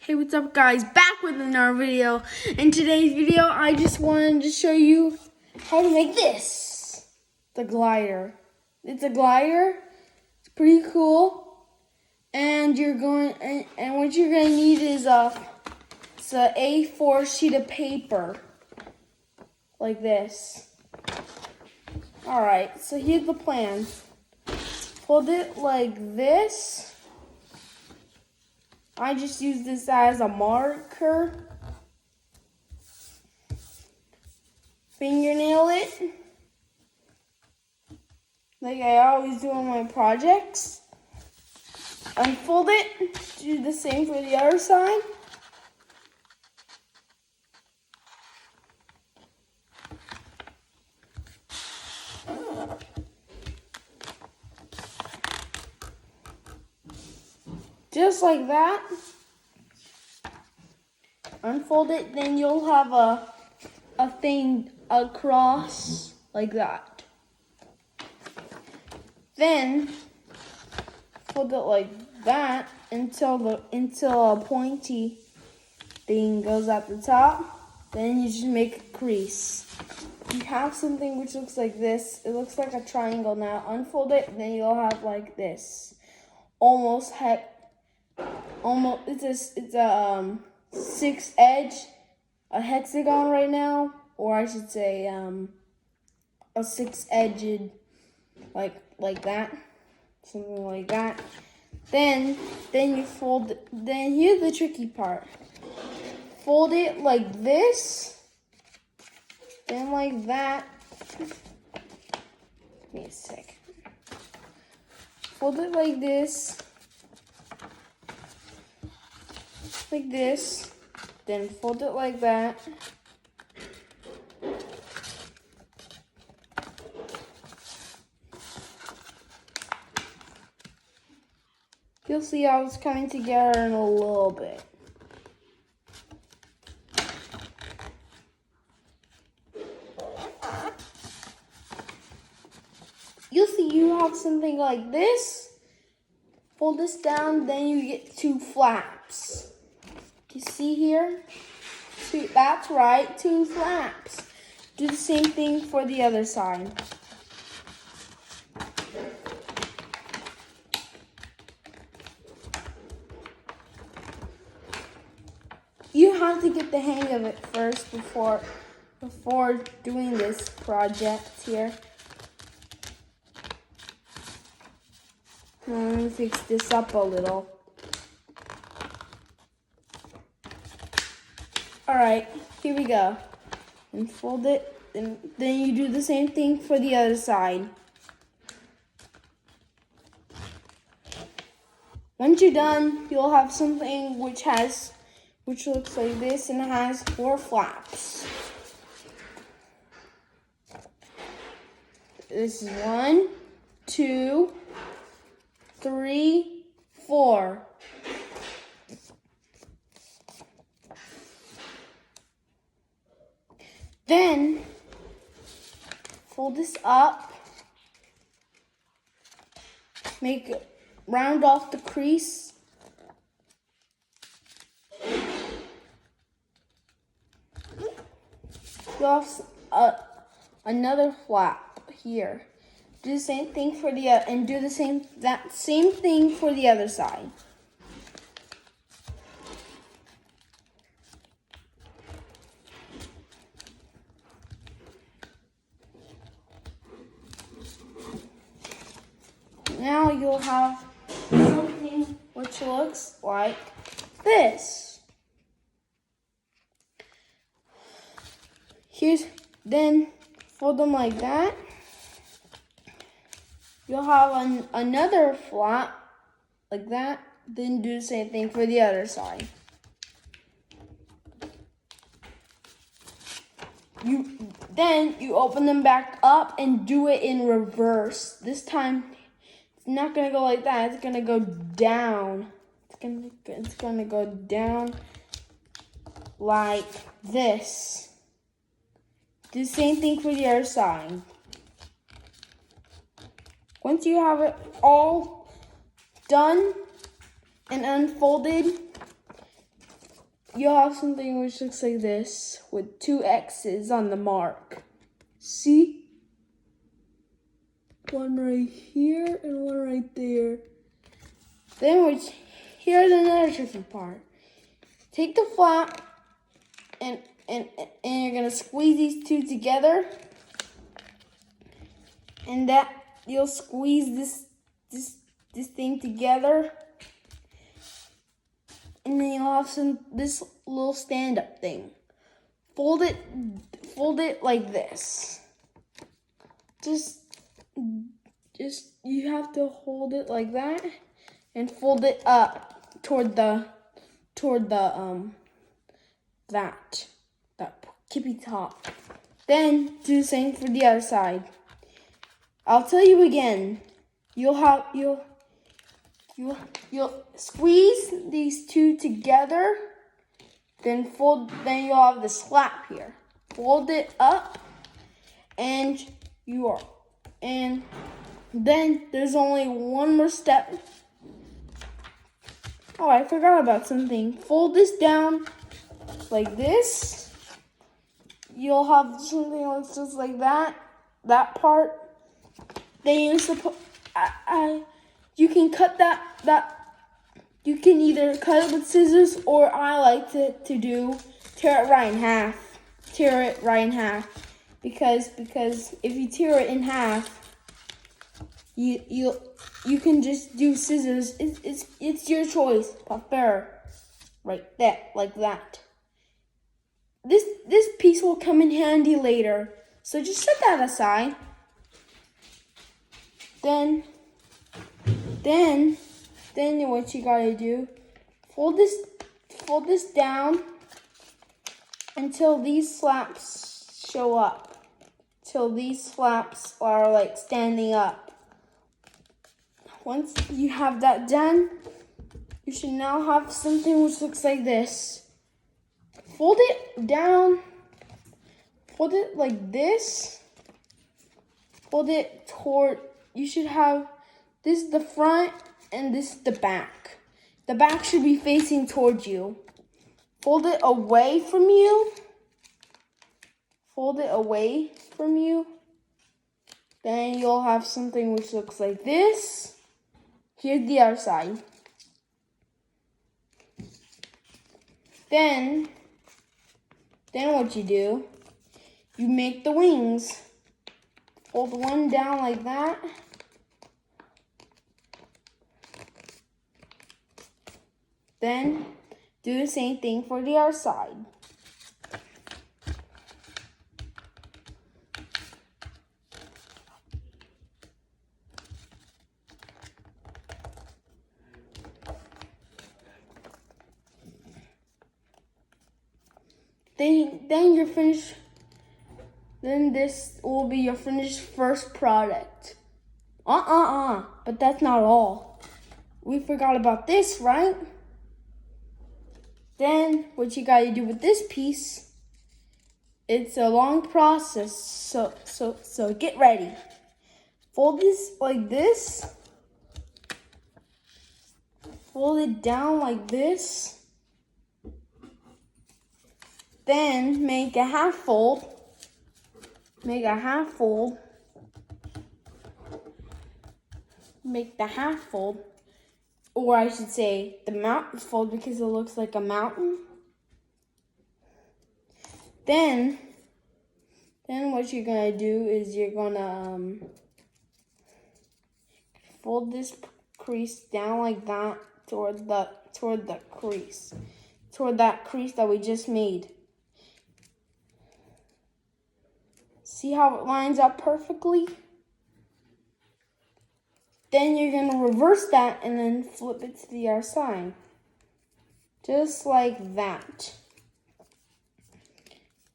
Hey, what's up guys? Back with another video. In today's video, I just wanted to show you how to make this. The glider. It's a glider. It's pretty cool. And what you're going to need is it's a A4 sheet of paper. Like this. Alright, so here's the plan. Fold it like this. I just use this as a marker. Fingernail it. Like I always do on my projects. Unfold it. Do the same for the other side. Just like that. Unfold it, then you'll have a thing across like that. Then fold it like that until a pointy thing goes at the top. Then you just make a crease. You have something which looks like this. It looks like a triangle now. Unfold it, then you'll have like this. It's a 6 edge, a hexagon right now, or I should say a 6 edged like that, something like that. Then you fold. Then here's the tricky part. Fold it like this, then like that. Give me a sec. Fold it like this. Like this, then fold it like that. You'll see how it's coming together in a little bit. You'll see you have something like this. Fold this down, then you get 2 flaps. You see here? That's right, 2 flaps. Do the same thing for the other side. You have to get the hang of it first before doing this project here. Let me fix this up a little. Alright, here we go. And fold it, and then you do the same thing for the other side. Once you're done, you'll have something which looks like this and has 4 flaps. This is 1, 2, 3, 4. Then, fold this up, round off the crease. You'll have another flap here. Do the same thing for the other, and do that same thing for the other side. Now you'll have something which looks like this. Then fold them like that. You'll have another flap like that. Then do the same thing for the other side. Then you open them back up and do it in reverse. This time, it's not gonna go like that. It's gonna go down. It's gonna go down like this. Do the same thing for the other side. Once you have it all done and unfolded, you'll have something which looks like this with 2 X's on the mark. See? One right here and one right there. Then here's another tricky part. Take the flap and you're gonna squeeze these 2 together, and that you'll squeeze this thing together, and then you'll have this little stand-up thing. Fold it like this. Just you have to hold it like that and fold it up toward the that tippy top. Then do the same for the other side. I'll tell you again. You'll squeeze these 2 together, then you'll have the slap here. Fold it up, and then there's only one more step. Oh, I forgot about something. Fold this down like this. You'll have something that looks just like that part. Then you can cut that. You can either cut it with scissors, or I like to tear it right in half. Tear it right in half, because if you tear it in half, you can just do scissors. It's your choice. Pop bear, right there, like that. This piece will come in handy later, so just set that aside. Then what you gotta do, fold this down until these flaps show up. Till these flaps are like standing up. Once you have that done, you should now have something which looks like this. Fold it down, fold it like this. Fold it toward, you should have, this is the front and this is the back. The back should be facing towards you. Fold it away from you. Fold it away from you. Then you'll have something which looks like this. Here's the other side. Then what you do, you make the wings. Fold one down like that. Then do the same thing for the other side. Then you're finished. Then this will be your finished first product. But that's not all. We forgot about this, right? Then what you gotta do with this piece, it's a long process, so get ready. Fold this like this. Fold it down like this. Then make a half fold. Make the half fold, or I should say the mountain fold, because it looks like a mountain. Then what you're gonna do is you're gonna fold this crease down like that toward that crease that we just made. See how it lines up perfectly? Then you're going to reverse that and then flip it to the other side. Just like that.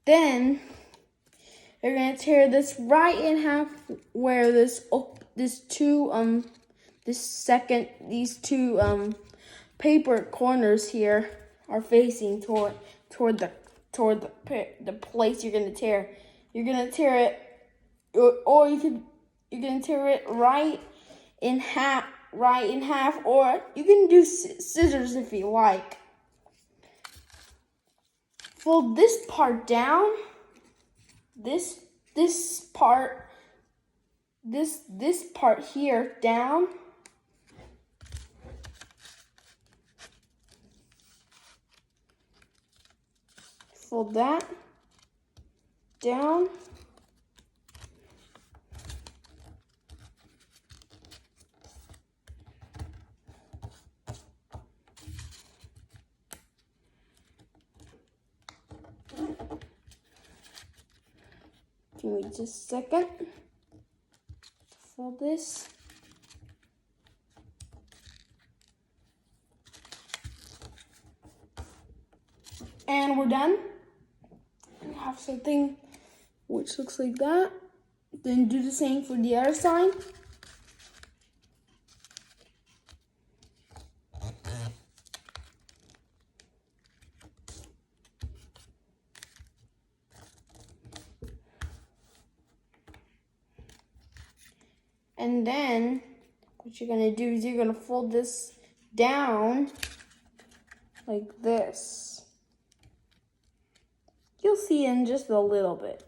Then you're going to tear this right in half where these two paper corners here are facing toward the place you're going to tear. You're gonna tear it, or you're gonna tear it right in half, or you can do scissors if you like. fold this part down. This part here down. Fold that down. Give me just a second to fold this. And we're done. We have something which looks like that. Then do the same for the other side. And then what you're gonna do is you're gonna fold this down like this. You'll see in just a little bit.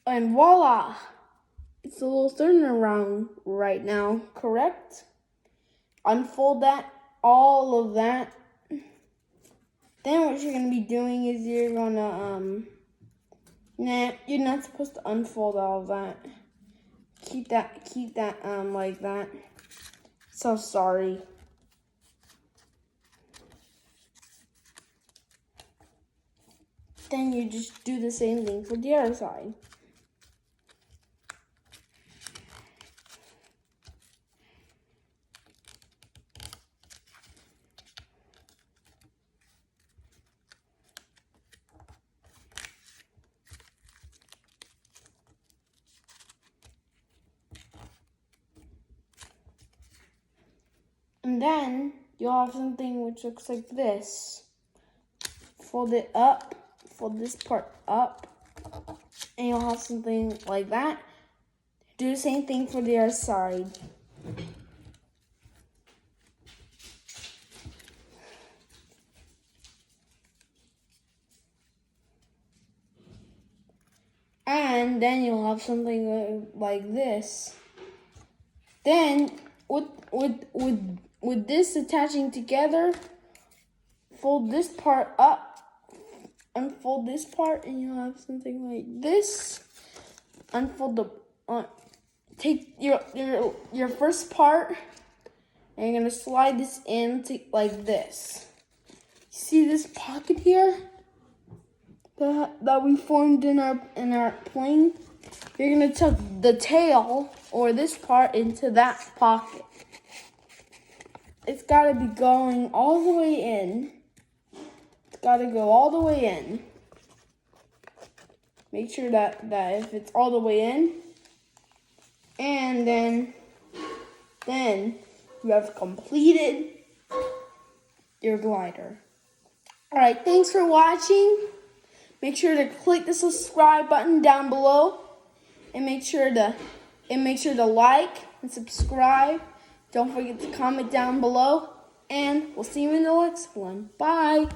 And voila! It's a little turnaround right now, correct? Unfold that, all of that. Then what you're gonna be doing is you're gonna, nah, you're not supposed to unfold all of that. Keep that, like that. So sorry. Then you just do the same thing for the other side. And then you'll have something which looks like this. Fold it up, fold this part up, and you'll have something like that. Do the same thing for the other side. And then you'll have something like this. Then with this attaching together, fold this part up, unfold this part, and you'll have something like this. Unfold the, take your first part, and you're gonna slide this in like this. See this pocket here that we formed in our plane? You're gonna tuck the tail or this part into that pocket. It's gotta be going all the way in. It's gotta go all the way in. Make sure that if it's all the way in, and then you have completed your glider. All right, thanks for watching. Make sure to click the subscribe button down below, and make sure to like and subscribe. Don't forget to comment down below, and we'll see you in the next one. Bye.